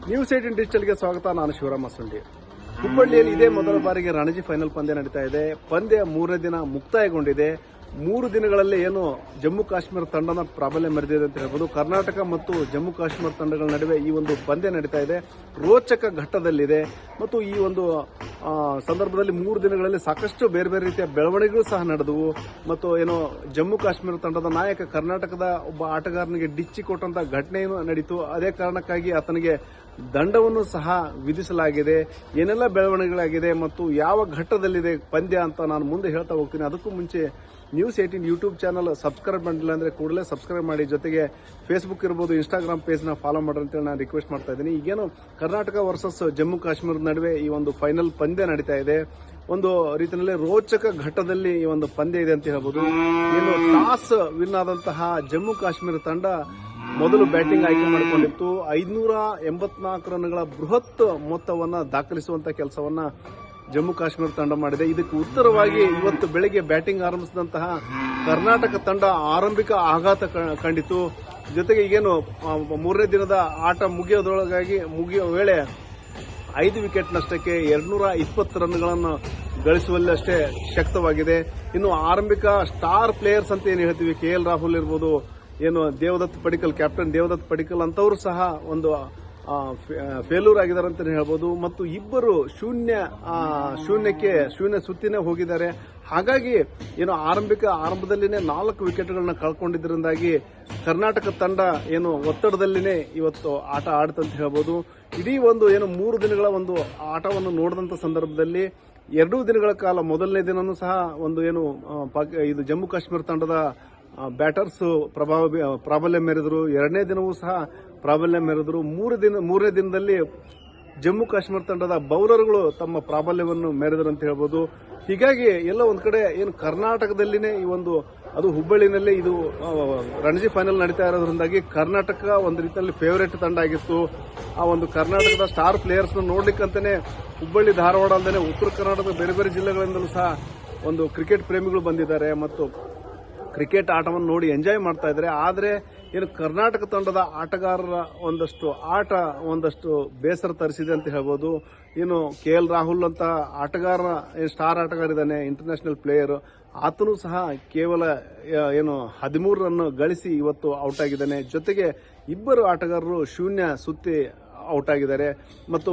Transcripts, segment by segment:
News 18 ಡಿಜಿಟಲ್ಗೆ ಸ್ವಾಗತ. ನಾನು ಶಿವರಾಮ ಸುಂಡಿ. ಹುಬ್ಬಳ್ಳಿಯಲ್ಲಿ ಇದೇ ಮೊದಲ ಬಾರಿಗೆ ರಣಜಿ ಫೈನಲ್ ಪಂದ್ಯ ನಡೀತಾ ಇದೆ. ಪಂದ್ಯ 3ನೇ ದಿನ ಮುಕ್ತಾಯಗೊಂಡಿದೆ. 3 ದಿನಗಳಲ್ಲಿ ಏನು ಜಮ್ಮು ಕಾಶ್ಮೀರ ತಂಡನ ಪ್ರಾಬಲ್ಯ ಮೆರೆದಿದೆ ಅಂತ ಹೇಳ್ಬೋದು. ಕರ್ನಾಟಕ ಮತ್ತು ಜಮ್ಮು ಕಾಶ್ಮೀರ ತಂಡಗಳ ನಡುವೆ ಈ ಒಂದು ಪಂದ್ಯ ನಡೀತಾ ಇದೆ. ರೋಚಕ ಘಟ್ಟದಲ್ಲಿದೆ ಮತ್ತು ಈ ಒಂದು ಸಂದರ್ಭದಲ್ಲಿ 3 ದಿನಗಳಲ್ಲಿ ಸಾಕಷ್ಟು ಬೇರೆ ಬೇರೆ ರೀತಿಯ ಬೆಳವಣಿಗೆಗಳು ಸಹ ನಡೆದವು. ಮತ್ತು ಏನು ಜಮ್ಮು ಕಾಶ್ಮೀರ ತಂಡದ ನಾಯಕ ಕರ್ನಾಟಕದ ಒಬ್ಬ ಆಟಗಾರನಿಗೆ ಡಿಚ್ಚಿ ಕೊಟ್ಟಂತ ಘಟನೆಯೂ ನಡೀತು. ಅದೇ ಕಾರಣಕ್ಕಾಗಿ ಆತನಿಗೆ ದಂಡವನ್ನು ಸಹ ವಿಧಿಸಲಾಗಿದೆ. ಏನೆಲ್ಲ ಬೆಳವಣಿಗೆಗಳಾಗಿದೆ ಮತ್ತು ಯಾವ ಘಟ್ಟದಲ್ಲಿದೆ ಪಂದ್ಯ ಅಂತ ನಾನು ಮುಂದೆ ಹೇಳ್ತಾ ಹೋಗ್ತೀನಿ. ಅದಕ್ಕೂ ಮುಂಚೆ ನ್ಯೂಸ್ 18 ಯೂಟ್ಯೂಬ್ ಚಾನಲ್ ಸಬ್ಸ್ಕ್ರೈಬ್ ಮಾಡಿಲ್ಲ ಅಂದ್ರೆ ಕೂಡಲೇ ಸಬ್ಸ್ಕ್ರೈಬ್ ಮಾಡಿ. ಜೊತೆಗೆ ಫೇಸ್ಬುಕ್ ಇರ್ಬೋದು, ಇನ್ಸ್ಟಾಗ್ರಾಮ್ ಪೇಜ್ನ ಫಾಲೋ ಮಾಡ್ರಿ ಅಂತೇಳಿ ನಾನು ರಿಕ್ವೆಸ್ಟ್ ಮಾಡ್ತಾ ಇದ್ದೀನಿ. ಈಗೇನು ಕರ್ನಾಟಕ ವರ್ಸಸ್ ಜಮ್ಮು ಕಾಶ್ಮೀರದ ನಡುವೆ ಈ ಒಂದು ಫೈನಲ್ ಪಂದ್ಯ ನಡೀತಾ ಇದೆ. ಒಂದು ರೀತಿಯಲ್ಲಿ ರೋಚಕ ಘಟ್ಟದಲ್ಲಿ ಈ ಒಂದು ಪಂದ್ಯ ಇದೆ ಅಂತ ಹೇಳ್ಬೋದು. ಏನು ಟಾಸ್ ವಿನ್ ಆದಂತಹ ಜಮ್ಮು ಕಾಶ್ಮೀರ ತಂಡ ಮೊದಲು ಬ್ಯಾಟಿಂಗ್ ಆಯ್ಕೆ ಮಾಡಿಕೊಂಡಿತ್ತು. 584 ರನ್ಗಳ ಬೃಹತ್ ಮೊತ್ತವನ್ನ ದಾಖಲಿಸುವಂತ ಕೆಲಸವನ್ನ ಜಮ್ಮು ಕಾಶ್ಮೀರ ತಂಡ ಮಾಡಿದೆ. ಇದಕ್ಕೆ ಉತ್ತರವಾಗಿ ಇವತ್ತು ಬೆಳಗ್ಗೆ ಬ್ಯಾಟಿಂಗ್ ಆರಂಭಿಸಿದಂತಹ ಕರ್ನಾಟಕ ತಂಡ ಆರಂಭಿಕ ಆಘಾತ ಕಂಡಿತು. ಜೊತೆಗೆ ಈಗೇನು 3ನೇ ದಿನದ ಆಟ ಮುಗಿಯುವ ವೇಳೆ 5 ವಿಕೆಟ್ ನಷ್ಟಕ್ಕೆ 220 ರನ್ಗಳನ್ನು ಗಳಿಸುವಲ್ಲಿ ಅಷ್ಟೇ ಶಕ್ತವಾಗಿದೆ. ಇನ್ನು ಆರಂಭಿಕ ಸ್ಟಾರ್ ಪ್ಲೇಯರ್ಸ್ ಅಂತ ಏನು ಹೇಳ್ತೀವಿ, KL ರಾಹುಲ್ ಇರ್ಬೋದು, ಏನು ದೇವದತ್ ಪಡಿಕ್ಕಲ್, ಕ್ಯಾಪ್ಟನ್ ದೇವದತ್ ಪಡಿಕ್ಕಲ್ ಅಂತವರು ಸಹ ಒಂದು ಫೇಲ್ಯೂರ್ ಆಗಿದ್ದಾರೆ ಅಂತ ಹೇಳ್ಬೋದು. ಮತ್ತು ಇಬ್ಬರು ಶೂನ್ಯ ಸುತ್ತಿನೇ ಹೋಗಿದ್ದಾರೆ. ಹಾಗಾಗಿ ಏನು ಆರಂಭದಲ್ಲಿನೇ 4 ವಿಕೆಟ್ಗಳನ್ನ ಕಳ್ಕೊಂಡಿದ್ದರಿಂದಾಗಿ ಕರ್ನಾಟಕ ತಂಡ ಏನು ಒತ್ತಡದಲ್ಲಿನೇ ಇವತ್ತು ಆಟ ಆಡ್ತಂತ ಹೇಳ್ಬೋದು. ಇಡೀ ಒಂದು ಏನು 3 ದಿನಗಳ ಒಂದು ಆಟವನ್ನು ನೋಡಿದಂತ ಸಂದರ್ಭದಲ್ಲಿ 2 ದಿನಗಳ ಕಾಲ ಮೊದಲನೇ ದಿನನೂ ಸಹ ಒಂದು ಏನು ಇದು ಜಮ್ಮು ಕಾಶ್ಮೀರ ತಂಡದ ಬ್ಯಾಟರ್ಸ್ ಪ್ರಾಬಲ್ಯ ಮೆರೆದರು. 2ನೇ ದಿನವೂ ಸಹ ಪ್ರಾಬಲ್ಯ ಮೆರೆದರು. 3ನೇ ದಿನದಲ್ಲಿ ಜಮ್ಮು ಕಾಶ್ಮೀರ ತಂಡದ ಬೌಲರ್ಗಳು ತಮ್ಮ ಪ್ರಾಬಲ್ಯವನ್ನು ಮೆರೆದರು ಅಂತ ಹೇಳ್ಬೋದು. ಹೀಗಾಗಿ ಎಲ್ಲ ಒಂದ್ ಕಡೆ ಏನು ಕರ್ನಾಟಕದಲ್ಲಿನೇ ಈ ಒಂದು ಅದು ಹುಬ್ಬಳ್ಳಿನಲ್ಲಿ ಇದು ರಣಜಿ ಫೈನಲ್ ನಡೀತಾ ಇರೋದ್ರಿಂದಾಗಿ ಕರ್ನಾಟಕ ಒಂದು ರೀತಿಯಲ್ಲಿ ಫೇವರೇಟ್ ತಂಡ ಆಗಿತ್ತು. ಆ ಒಂದು ಕರ್ನಾಟಕದ ಸ್ಟಾರ್ ಪ್ಲೇಯರ್ಸ್ ನೋಡ್ಲಿಕ್ಕಂತಾನೆ ಹುಬ್ಬಳ್ಳಿ, ಧಾರವಾಡ ಅಲ್ಲದೆ ಉತ್ತರ ಕರ್ನಾಟಕದ ಬೇರೆ ಬೇರೆ ಜಿಲ್ಲೆಗಳಿಂದಲೂ ಸಹ ಒಂದು ಕ್ರಿಕೆಟ್ ಪ್ರೇಮಿಗಳು ಬಂದಿದ್ದಾರೆ ಮತ್ತು ಕ್ರಿಕೆಟ್ ಆಟವನ್ನು ನೋಡಿ ಎಂಜಾಯ್ ಮಾಡ್ತಾ ಇದ್ದಾರೆ. ಆದರೆ ಏನು ಕರ್ನಾಟಕ ತಂಡದ ಆಟಗಾರರ ಒಂದಷ್ಟು ಬೇಸರ ತರಿಸಿದೆ ಅಂತ ಹೇಳ್ಬೋದು. ಏನು KL ರಾಹುಲ್ ಅಂತ ಆಟಗಾರ ಸ್ಟಾರ್ ಆಟಗಾರ ಇದ್ದಾನೆ, ಇಂಟರ್ನ್ಯಾಷನಲ್ ಪ್ಲೇಯರ್. ಆತನೂ ಸಹ ಕೇವಲ 13 ರನ್ ಗಳಿಸಿ ಇವತ್ತು ಔಟ್ ಆಗಿದ್ದಾನೆ. ಜೊತೆಗೆ ಇಬ್ಬರು ಆಟಗಾರರು ಶೂನ್ಯ ಸುತ್ತಿ ಔಟ್ ಆಗಿದ್ದಾರೆ. ಮತ್ತು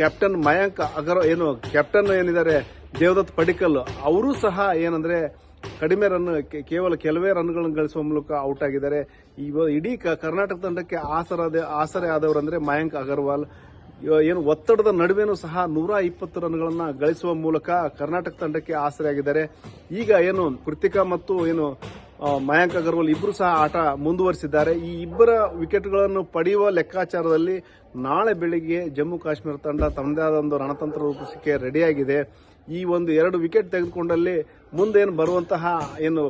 ಕ್ಯಾಪ್ಟನ್ ಮಯಾಂಕ್ ಕ್ಯಾಪ್ಟನ್ ಏನಿದ್ದಾರೆ ದೇವದತ್ ಪಡಿಕ್ಕಲ್, ಅವರೂ ಸಹ ಏನಂದ್ರೆ ಕಡಿಮೆ ರನ್, ಕೇವಲ ಕೆಲವೇ ರನ್ಗಳನ್ನು ಗಳಿಸುವ ಮೂಲಕ ಔಟ್ ಆಗಿದ್ದಾರೆ. ಇಡೀ ಕರ್ನಾಟಕ ತಂಡಕ್ಕೆ ಆಸರೆ ಆದವರಂದ್ರೆ ಮಯಾಂಕ್ ಅಗರ್ವಾಲ್. ಏನು ಒತ್ತಡದ ನಡುವೆನೂ ಸಹ 120 ರನ್ಗಳನ್ನ ಗಳಿಸುವ ಮೂಲಕ ಕರ್ನಾಟಕ ತಂಡಕ್ಕೆ ಆಸರೆ ಆಗಿದ್ದಾರೆ. ಈಗ ಏನು ಕೃತಿಕಾ ಮತ್ತು ಮಯಾಂಕ್ ಅಗರ್ವಾಲ್ ಇಬ್ಬರು ಸಹ ಆಟ ಮುಂದುವರಿಸಿದ್ದಾರೆ. ಈ ಇಬ್ಬರ ವಿಕೆಟ್ಗಳನ್ನು ಪಡೆಯುವ ಲೆಕ್ಕಾಚಾರದಲ್ಲಿ ನಾಳೆ ಬೆಳಿಗ್ಗೆ ಜಮ್ಮು ಕಾಶ್ಮೀರ ತಂಡ ತಮ್ಮದೇ ಆದ ಒಂದು ರಣತಂತ್ರ ರೂಪಿಸಕ್ಕೆ ರೆಡಿಯಾಗಿದೆ. ಈ ಒಂದು 2 ವಿಕೆಟ್ ತೆಗೆದುಕೊಂಡಲ್ಲಿ ಮುಂದೆ ಬರುವಂತಹ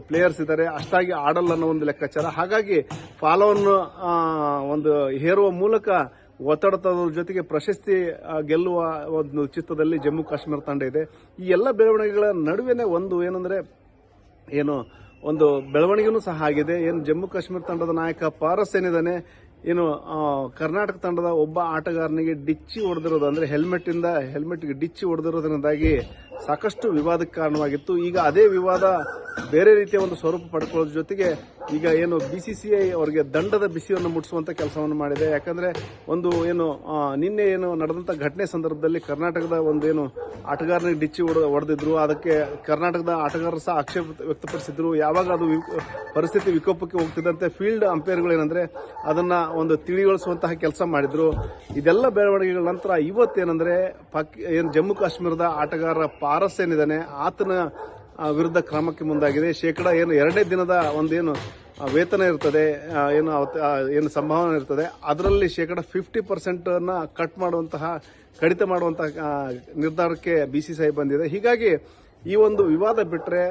ಪ್ಲೇಯರ್ಸ್ ಇದ್ದಾರೆ ಅಷ್ಟಾಗಿ ಆಡಲ್ಲ ಅನ್ನೋ ಒಂದು ಲೆಕ್ಕಾಚಾರ. ಹಾಗಾಗಿ ಫಾಲೋವನ್ನು ಒಂದು ಹೇರುವ ಮೂಲಕ ಒತ್ತಡದ ಜೊತೆಗೆ ಪ್ರಶಸ್ತಿ ಗೆಲ್ಲುವ ಒಂದು ಚಿತ್ತದಲ್ಲಿ ಜಮ್ಮು ಕಾಶ್ಮೀರ ತಂಡ ಇದೆ. ಈ ಎಲ್ಲ ಬೆಳವಣಿಗೆಗಳ ನಡುವೆನೆ ಒಂದು ಬೆಳವಣಿಗೆನೂ ಸಹ ಆಗಿದೆ. ಜಮ್ಮು ಕಾಶ್ಮೀರ ತಂಡದ ನಾಯಕ ಪಾರಸ್ ಏನಿದ್ದಾನೆ, ಕರ್ನಾಟಕ ತಂಡದ ಒಬ್ಬ ಆಟಗಾರನಿಗೆ ಡಿಚ್ಚಿ ಹೊಡೆದಿರೋದು ಅಂದ್ರೆ ಹೆಲ್ಮೆಟ್ಗೆ ಡಿಚ್ಚಿ ಹೊಡೆದಿರೋದ್ರಿಂದಾಗಿ ಸಾಕಷ್ಟು ವಿವಾದಕ್ಕೆ ಕಾರಣವಾಗಿತ್ತು. ಈಗ ಅದೇ ವಿವಾದ ಬೇರೆ ರೀತಿಯ ಒಂದು ಸ್ವರೂಪ ಪಡ್ಕೊಳ್ಳೋದ್ರ ಜೊತೆಗೆ ಈಗ BCCI ಅವರಿಗೆ ದಂಡದ ಬಿಸಿಯನ್ನು ಮುಟ್ಟಿಸುವಂತ ಕೆಲಸವನ್ನು ಮಾಡಿದೆ. ಯಾಕಂದ್ರೆ ನಿನ್ನೆ ನಡೆದಂತ ಘಟನೆ ಸಂದರ್ಭದಲ್ಲಿ ಕರ್ನಾಟಕದ ಆಟಗಾರನಿಗೆ ಡಿಚ್ಚಿ ಹೊಡೆದಿದ್ರು. ಅದಕ್ಕೆ ಕರ್ನಾಟಕದ ಆಟಗಾರರು ಸಹ ಆಕ್ಷೇಪ ವ್ಯಕ್ತಪಡಿಸಿದ್ರು. ಯಾವಾಗ ಅದು ಪರಿಸ್ಥಿತಿ ವಿಕೋಪಕ್ಕೆ ಹೋಗ್ತಿದ್ದಂತೆ ಫೀಲ್ಡ್ ಅಂಪೈರ್ಗಳು ಅದನ್ನ ಒಂದು ತಿಳಿಗೊಳಿಸುವಂತಹ ಕೆಲಸ ಮಾಡಿದ್ರು. ಇದೆಲ್ಲ ಬೆಳವಣಿಗೆಗಳ ನಂತರ ಇವತ್ತೇನಂದ್ರೆ ಜಮ್ಮು ಕಾಶ್ಮೀರದ ಆಟಗಾರ ಪಾರಸ್ ಏನಿದ್ದಾನೆ ಆತನ ವಿರುದ್ಧ ಕ್ರಮಕ್ಕೆ ಮುಂದಾಗಿದೆ. ಶೇಕಡಾ 2ನೇ ದಿನದ ವೇತನ ಇರ್ತದೆ, ಸಂಭಾವನೆ ಇರ್ತದೆ, ಅದರಲ್ಲಿ ಶೇಕಡಾ 50% ಕಡಿತ ಮಾಡುವಂತಹ ನಿರ್ಧಾರಕ್ಕೆ BCCI ಬಂದಿದೆ. ಹೀಗಾಗಿ ಈ ಒಂದು ವಿವಾದ ಬಿಟ್ರೆ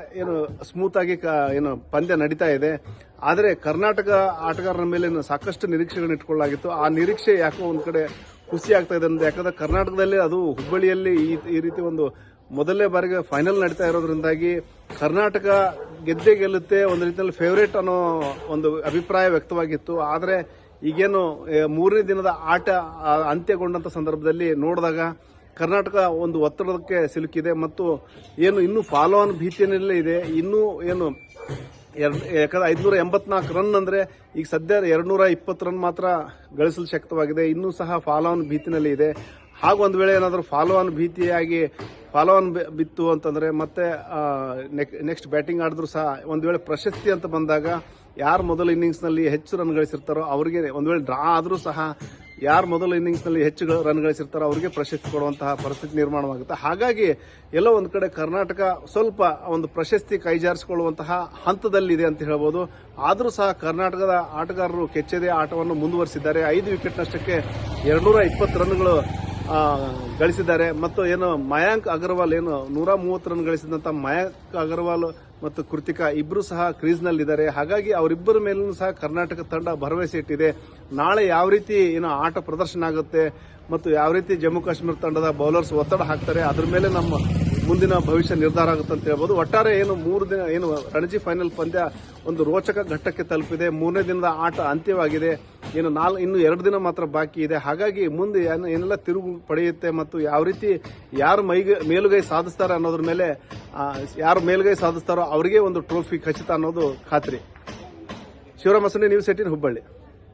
ಸ್ಮೂತ್ ಆಗಿ ಪಂದ್ಯ ನಡೀತಾ ಇದೆ. ಆದರೆ ಕರ್ನಾಟಕ ಆಟಗಾರರ ಮೇಲೆ ಸಾಕಷ್ಟು ನಿರೀಕ್ಷೆಗಳನ್ನು ಇಟ್ಕೊಳ್ಳಲಾಗಿತ್ತು. ಆ ನಿರೀಕ್ಷೆ ಯಾಕೋ ಒಂದ್ ಕಡೆ ಖುಷಿ ಆಗ್ತಾ ಇದೆ. ಯಾಕಂದ್ರೆ ಕರ್ನಾಟಕದಲ್ಲಿ ಅದು ಹುಬ್ಬಳ್ಳಿಯಲ್ಲಿ ಈ ರೀತಿ ಮೊದಲನೇ ಬಾರಿಗೆ ಫೈನಲ್ ನಡೀತಾ ಇರೋದ್ರಿಂದಾಗಿ ಕರ್ನಾಟಕ ಗೆದ್ದೇ ಗೆಲ್ಲುತ್ತೆ, ಒಂದು ರೀತಿಯಲ್ಲಿ ಫೇವರೇಟ್ ಅನ್ನೋ ಒಂದು ಅಭಿಪ್ರಾಯ ವ್ಯಕ್ತವಾಗಿತ್ತು. ಆದರೆ ಈಗೇನು ಮೂರನೇ ದಿನದ ಆಟ ಅಂತ್ಯಗೊಂಡಂತ ಸಂದರ್ಭದಲ್ಲಿ ನೋಡಿದಾಗ ಕರ್ನಾಟಕ ಒಂದು ಒತ್ತಡಕ್ಕೆ ಸಿಲುಕಿದೆ ಮತ್ತು ಏನು ಇನ್ನೂ ಫಾಲೋ ಆನ್ ಭೀತಿಯಲ್ಲೇ ಇದೆ. ಇನ್ನೂ ಏನು ಯಾಕಂದ್ರೆ 584 ರನ್ ಅಂದ್ರೆ ಈಗ ಸದ್ಯ 220 ರನ್ ಮಾತ್ರ ಗಳಿಸಲು ಶಕ್ತವಾಗಿದೆ. ಇನ್ನೂ ಸಹ ಫಾಲೋ ಆನ್ ಭೀತಿನಲ್ಲಿ ಇದೆ. ಹಾಗೂ ಒಂದು ವೇಳೆ ಏನಾದರೂ ಫಾಲೋ ಆನ್ ಬಿತ್ತು ಅಂತಂದ್ರೆ ಮತ್ತೆ ನೆಕ್ಸ್ಟ್ ಬ್ಯಾಟಿಂಗ್ ಆಡಿದ್ರು ಸಹ ಒಂದು ವೇಳೆ ಪ್ರಶಸ್ತಿ ಅಂತ ಬಂದಾಗ ಯಾರು ಮೊದಲ ಇನ್ನಿಂಗ್ಸ್ ನಲ್ಲಿ ಹೆಚ್ಚು ರನ್ ಗಳಿಸಿರ್ತಾರೋ ಅವರಿಗೆ, ಒಂದು ವೇಳೆ ಡ್ರಾ ಆದ್ರೂ ಸಹ ಯಾರು ಮೊದಲ ಇನ್ನಿಂಗ್ಸ್ ನಲ್ಲಿ ಹೆಚ್ಚು ರನ್ ಗಳಿಸಿರ್ತಾರೋ ಅವರಿಗೆ ಪ್ರಶಸ್ತಿ ಕೊಡುವಂತಹ ಪರಿಸ್ಥಿತಿ ನಿರ್ಮಾಣವಾಗುತ್ತೆ. ಹಾಗಾಗಿ ಎಲ್ಲೋ ಒಂದು ಕಡೆ ಕರ್ನಾಟಕ ಸ್ವಲ್ಪ ಒಂದು ಪ್ರಶಸ್ತಿ ಕೈಜಾರಿಸಿಕೊಳ್ಳುವಂತಹ ಹಂತದಲ್ಲಿದೆ ಅಂತ ಹೇಳ್ಬೋದು. ಆದರೂ ಸಹ ಕರ್ನಾಟಕದ ಆಟಗಾರರು ಕೆಚ್ಚೆದೆ ಆಟವನ್ನು ಮುಂದುವರಿಸಿದ್ದಾರೆ. 5 ವಿಕೆಟ್ ನಷ್ಟಕ್ಕೆ 220 ರನ್ಗಳು ಗಳಿಸಿದ್ದಾರೆ. ಮತ್ತು ಏನು ಮಯಾಂಕ್ ಅಗರ್ವಾಲ್ ಏನು 130 ರನ್ ಗಳಿಸಿದಂತ ಮಯಾಂಕ್ ಅಗರ್ವಾಲ್ ಮತ್ತು ಕೃತಿಕಾ ಇಬ್ರು ಸಹ ಕ್ರೀಸ್ ನಲ್ಲಿದ್ದಾರೆ. ಹಾಗಾಗಿ ಅವರಿಬ್ಬರ ಮೇಲೂ ಸಹ ಕರ್ನಾಟಕ ತಂಡ ಭರವಸೆ ಇಟ್ಟಿದೆ. ನಾಳೆ ಯಾವ ರೀತಿ ಏನು ಆಟ ಪ್ರದರ್ಶನ ಆಗುತ್ತೆ ಮತ್ತು ಯಾವ ರೀತಿ ಜಮ್ಮು ಕಾಶ್ಮೀರ ತಂಡದ ಬೌಲರ್ಸ್ ಒತ್ತಡ ಹಾಕ್ತಾರೆ ಅದ್ರ ಮೇಲೆ ನಮ್ಮ ಮುಂದಿನ ಭವಿಷ್ಯ ನಿರ್ಧಾರ ಆಗುತ್ತೆ ಅಂತ ಹೇಳ್ಬೋದು. ಒಟ್ಟಾರೆ ಏನು 3 ದಿನ ಏನು ರಣಜಿ ಫೈನಲ್ ಪಂದ್ಯ ಒಂದು ರೋಚಕ ಘಟ್ಟಕ್ಕೆ ತಲುಪಿದೆ. 3ನೇ ದಿನದ ಆಟ ಅಂತ್ಯವಾಗಿದೆ. ಇನ್ನು 2 ದಿನ ಮಾತ್ರ ಬಾಕಿ ಇದೆ. ಹಾಗಾಗಿ ಮುಂದೆ ಏನೆಲ್ಲ ತಿರುವು ಪಡೆಯುತ್ತೆ ಮತ್ತು ಯಾವ ರೀತಿ ಯಾರು ಮೇಲುಗೈ ಸಾಧಿಸ್ತಾರೆ ಅನ್ನೋದ್ರ ಮೇಲೆ, ಯಾರು ಮೇಲುಗೈ ಸಾಧಿಸ್ತಾರೋ ಅವರಿಗೆ ಒಂದು ಟ್ರೋಫಿ ಖಚಿತ ಅನ್ನೋದು ಖಾತ್ರಿ. ಶಿವರಾಮ ಮಸೂನಿ, ನ್ಯೂಸ್ 18 ಹುಬ್ಬಳ್ಳಿ.